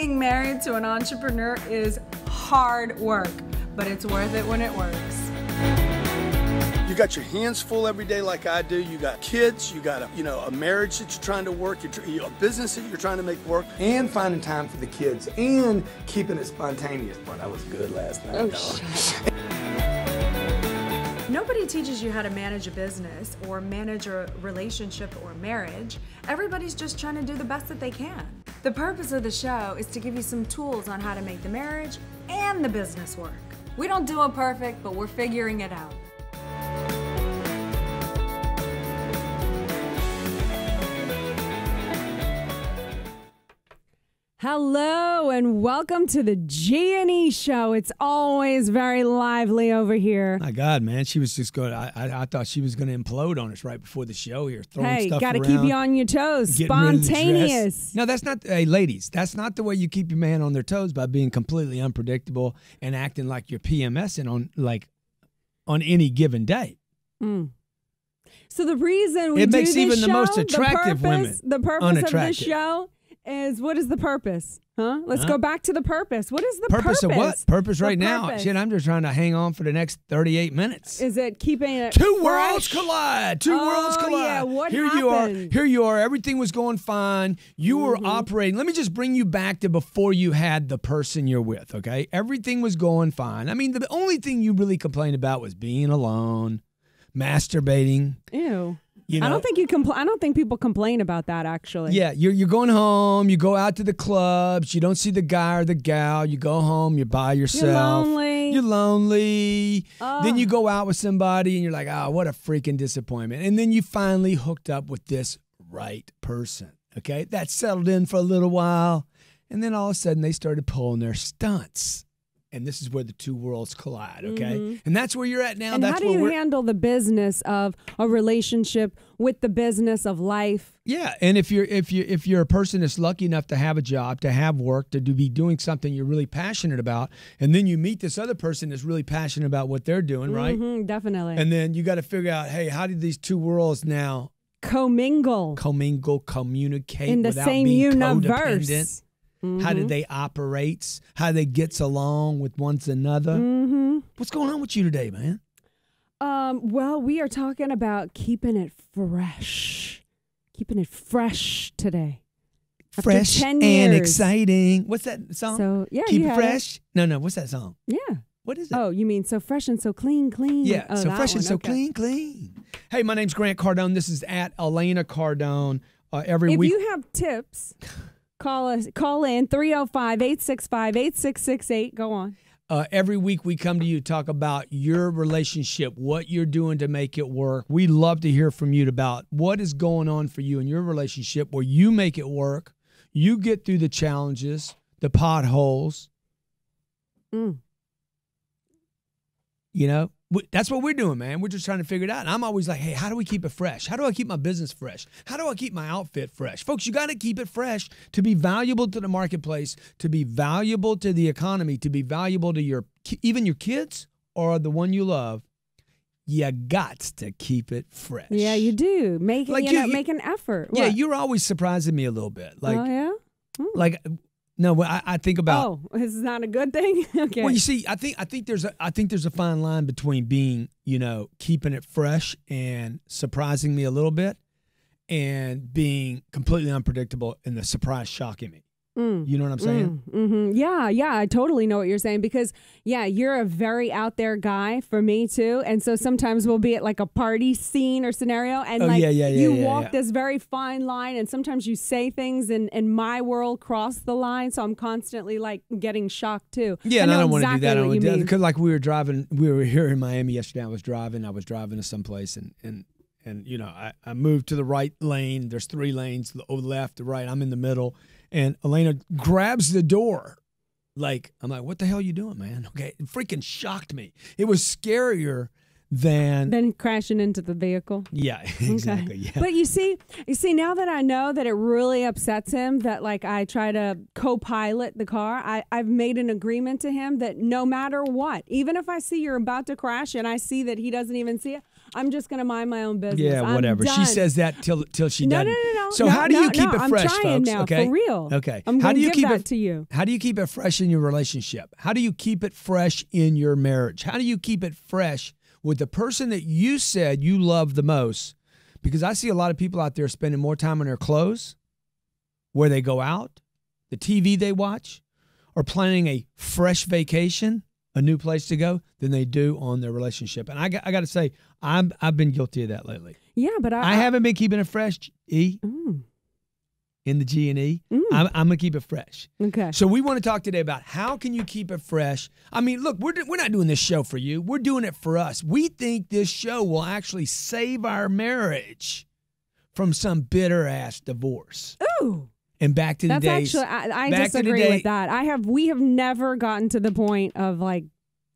Being married to an entrepreneur is hard work, but it's worth it when it works. You got your hands full every day like I do. You got kids, you got a marriage that you're trying to work, a business that you're trying to make work. And finding time for the kids and keeping it spontaneous. Boy, that was good last night. Oh, shut up. Nobody teaches you how to manage a business or manage a relationship or marriage. Everybody's just trying to do the best that they can. The purpose of the show is to give you some tools on how to make the marriage and the business work. We don't do it perfect, but we're figuring it out. Hello and welcome to the G&E show. It's always very lively over here. My God, man, she was just going. I thought she was going to implode on us right before the show here, throwing stuff around. Hey, got to keep you on your toes. Spontaneous. No, that's not. Hey, ladies, that's not the way you keep your man on their toes, by being completely unpredictable and acting like you're PMSing on any given day. Mm. So the reason we it do makes this even show, the most attractive women the purpose of this show is, what is the purpose? Huh? Let's go back to the purpose. What is the purpose? Purpose of what? Purpose right now? Shit, I'm just trying to hang on for the next 38 minutes. Is it keeping it Two fresh? worlds collide. Two worlds collide. Yeah, what Here happened? Here you are. Everything was going fine. You were operating. Let me just bring you back to before you had the person you're with, okay? Everything was going fine. I mean, the only thing you really complained about was being alone, masturbating. Ew. You know, I don't think I don't think people complain about that, actually. Yeah, you're going home. You go out to the clubs. You don't see the guy or the gal. You go home. You're by yourself. You're lonely. Then you go out with somebody, and you're like, oh, what a freaking disappointment. And then you finally hooked up with this right person. Okay, that settled in for a little while, and then all of a sudden they started pulling their stunts. And this is where the two worlds collide, okay? And that's where you're at now. And that's how do you handle the business of a relationship with the business of life? Yeah, and if you're a person that's lucky enough to have a job, to have work, to be doing something you're really passionate about, and then you meet this other person that's really passionate about what they're doing, right? Definitely. And then you got to figure out, hey, how do these two worlds now commingle, communicate in the without same being universe? Codependent? How do they operate? How they gets along with one another? What's going on with you today, man? Well, we are talking about keeping it fresh. Keeping it fresh today. Fresh and exciting. What's that song? So, yeah, Keep it fresh? No. What's that song? Yeah. What is it? Oh, you mean so fresh and so clean? Yeah, oh, so fresh and so okay. clean. Hey, my name's Grant Cardone. This is at Elena Cardone. Every week. If you have tips, call in 305-865-8668. Go on. Every week we come to you to talk about your relationship, what you're doing to make it work. We love to hear from you about what is going on for you in your relationship where you make it work, you get through the challenges, the potholes. You know, that's what we're doing, man. We're just trying to figure it out. And I'm always like, hey, how do we keep it fresh? How do I keep my business fresh? How do I keep my outfit fresh? Folks, you got to keep it fresh to be valuable to the marketplace, to be valuable to the economy, to be valuable to even your kids or the one you love. You got to keep it fresh. Yeah, you do. Make an effort. Yeah, What? you're always surprising me a little bit. Like, oh, yeah? Like, no, I think about. Oh, this is not a good thing? Okay. Well, you see, I think there's a fine line between being, keeping it fresh and surprising me a little bit, and being completely unpredictable and the surprise shocking me. You know what I'm saying? Yeah, I totally know what you're saying because, yeah, you're a very out there guy for me too. And so sometimes we'll be at like a party scene or scenario and you walk this very fine line and sometimes you say things in my world cross the line. So I'm constantly like getting shocked too. Yeah, and I don't want to do that. I don't want to do that because like we were here in Miami yesterday. I was driving to someplace and I moved to the right lane. There's 3 lanes, the left, the right. I'm in the middle. And Elena grabs the door. I'm like, what the hell are you doing, man? Okay. It freaking shocked me. It was scarier than crashing into the vehicle. Yeah, exactly. Okay. Yeah. But you see, now that I know that it really upsets him that like I try to co-pilot the car, I've made an agreement to him that no matter what, even if I see you're about to crash and I see that he doesn't even see it, I'm just going to mind my own business. Yeah, whatever. She says that till she doesn't. No. So how do you keep it fresh, I'm trying folks? now, Okay, for real. Okay. I'm how going do you to give keep that it to you. How do you keep it fresh in your relationship? How do you keep it fresh in your marriage? How do you keep it fresh with the person that you said you love the most? Because I see a lot of people out there spending more time on their clothes, where they go out, the TV they watch, or planning a fresh vacation, a new place to go, than they do on their relationship. And I got to say, I've been guilty of that lately. Yeah, but I haven't been keeping it fresh, in the G&E. I'm going to keep it fresh. Okay. So we want to talk today about how can you keep it fresh. I mean, look, we're not doing this show for you. We're doing it for us. We think this show will actually save our marriage from some bitter-ass divorce. Ooh. And back to the days. That's actually, I disagree with that. We have never gotten to the point of like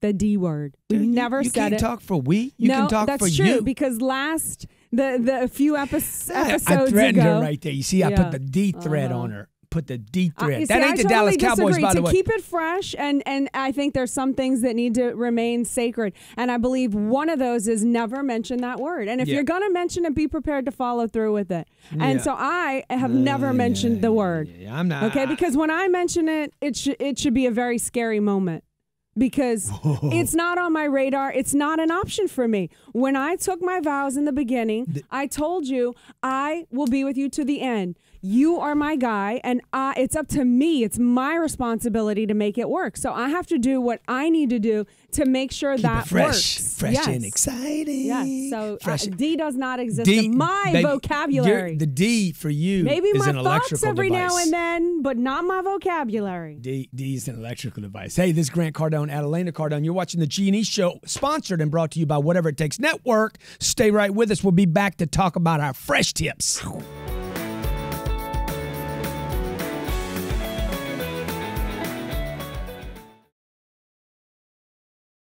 the D word. We've never said it. You can't talk for we. You can talk for you. That's true, because the few episodes I threatened ago, her right there. You see, I put the D thread on her. Put the D thread. That ain't the Dallas Cowboys, by the way. To keep it fresh, and I think there's some things that need to remain sacred. And I believe one of those is never mention that word. And if you're going to mention it, be prepared to follow through with it. And so I have never mentioned the word. Yeah, I'm not. Okay, because when I mention it, it should be a very scary moment. Because it's not on my radar. It's not an option for me. When I took my vows in the beginning, I told you I will be with you to the end. You are my guy, and it's up to me. It's my responsibility to make it work. So I have to do what I need to do to make sure Keep that it fresh, works. Fresh and exciting. Yes. So fresh. D does not exist in my vocabulary. The D for you Maybe is my an electrical thoughts every device. now and then, but not my vocabulary. D is an electrical device. Hey, this is Grant Cardone and Elena Cardone. You're watching the G&E Show, sponsored and brought to you by Whatever It Takes Network. Stay right with us. We'll be back to talk about our fresh tips.